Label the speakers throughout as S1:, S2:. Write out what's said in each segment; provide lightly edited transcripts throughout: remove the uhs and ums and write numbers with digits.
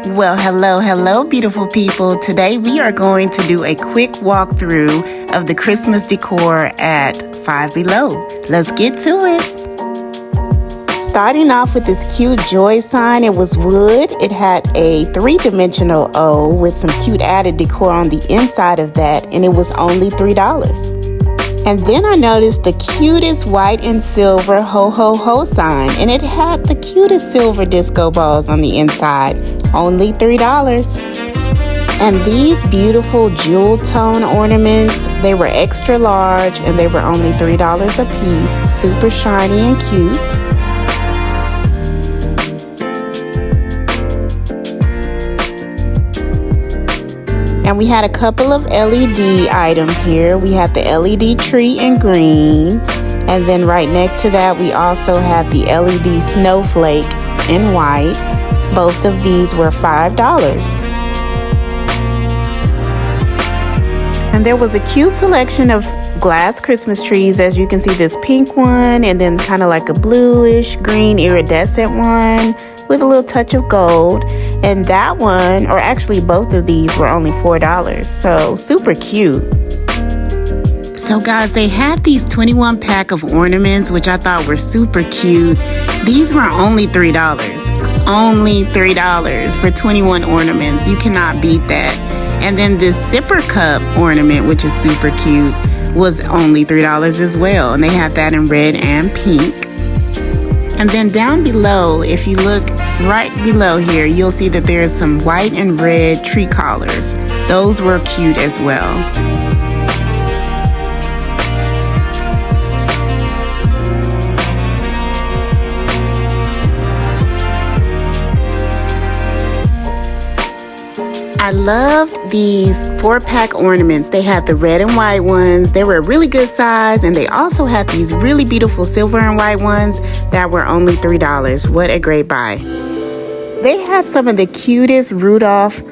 S1: Well, hello, beautiful people. Today we are going to do a quick walkthrough of the Christmas decor at Five Below. Let's get to it. Starting off with this cute joy sign. It was wood. It had a three-dimensional O with some cute added decor on the inside of that, and it was only $3. And then I noticed the cutest white and silver ho ho ho sign, and it had the cutest silver disco balls on the inside, only $3. And these beautiful jewel tone ornaments, they were extra large and they were only $3 a piece, super shiny and cute. And we had a couple of LED items here. We had the LED tree in green. And then right next to that, we also had the LED snowflake in white. Both of these were $5. And there was a cute selection of glass Christmas trees. As you can see, this pink one and then kind of like a bluish green iridescent one with a little touch of gold. And that one, or actually both of these, were only $4. So super cute. So guys, they had these 21 pack of ornaments, which I thought were super cute. These were only $3. Only $3 for 21 ornaments. You cannot beat that. And then this zipper cup ornament, which is super cute, was only $3 as well. And they had that in red and pink. And then down below, if you look right below here, you'll see that there's some white and red tree collars. Those were cute as well. I loved these 4-pack ornaments. They had the red and white ones. They were a really good size, and they also had these really beautiful silver and white ones that were only $3. What a great buy. They had some of the cutest Rudolph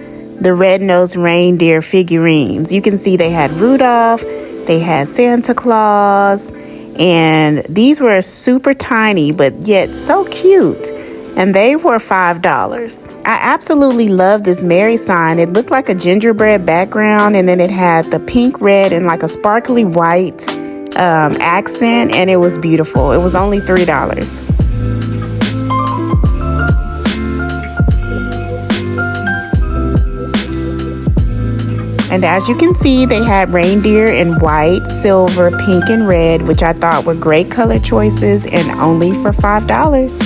S1: the Red-Nosed Reindeer figurines. You can see they had Rudolph, they had Santa Claus, and these were super tiny but yet so cute. And they were $5. I absolutely love this Mary sign. It looked like a gingerbread background, and then it had the pink, red, and like a sparkly white accent, and it was beautiful. It was only $3. And as you can see, they had reindeer in white, silver, pink, and red, which I thought were great color choices and only for $5.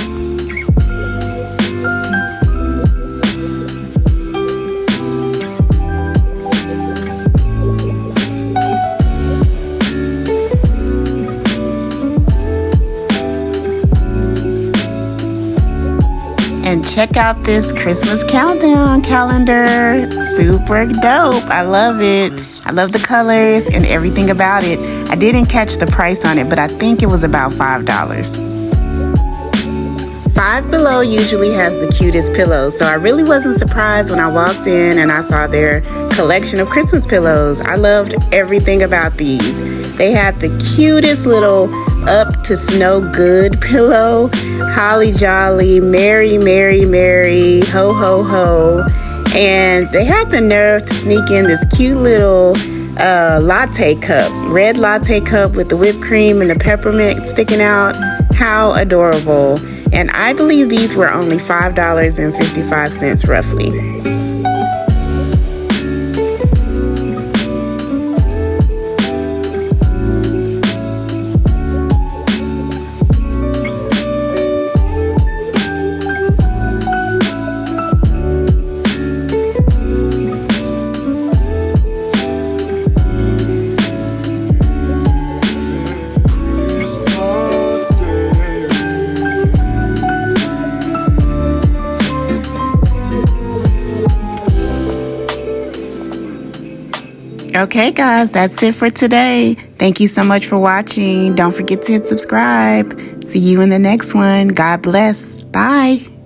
S1: And check out this Christmas countdown calendar. Super dope. I love it. I love the colors and everything about it. I didn't catch the price on it, but I think it was about $5. Five Below usually has the cutest pillows, so I really wasn't surprised when I walked in and I saw their collection of Christmas pillows. I loved everything about these. They had the cutest little Up to Snow Good pillow. Holly jolly, merry, merry, merry, ho, ho, ho. And they had the nerve to sneak in this cute little latte cup, red latte cup with the whipped cream and the peppermint sticking out. How adorable. And I believe these were only $5.55 roughly. Okay, guys, that's it for today. Thank you so much for watching. Don't forget to hit subscribe. See you in the next one. God bless. Bye.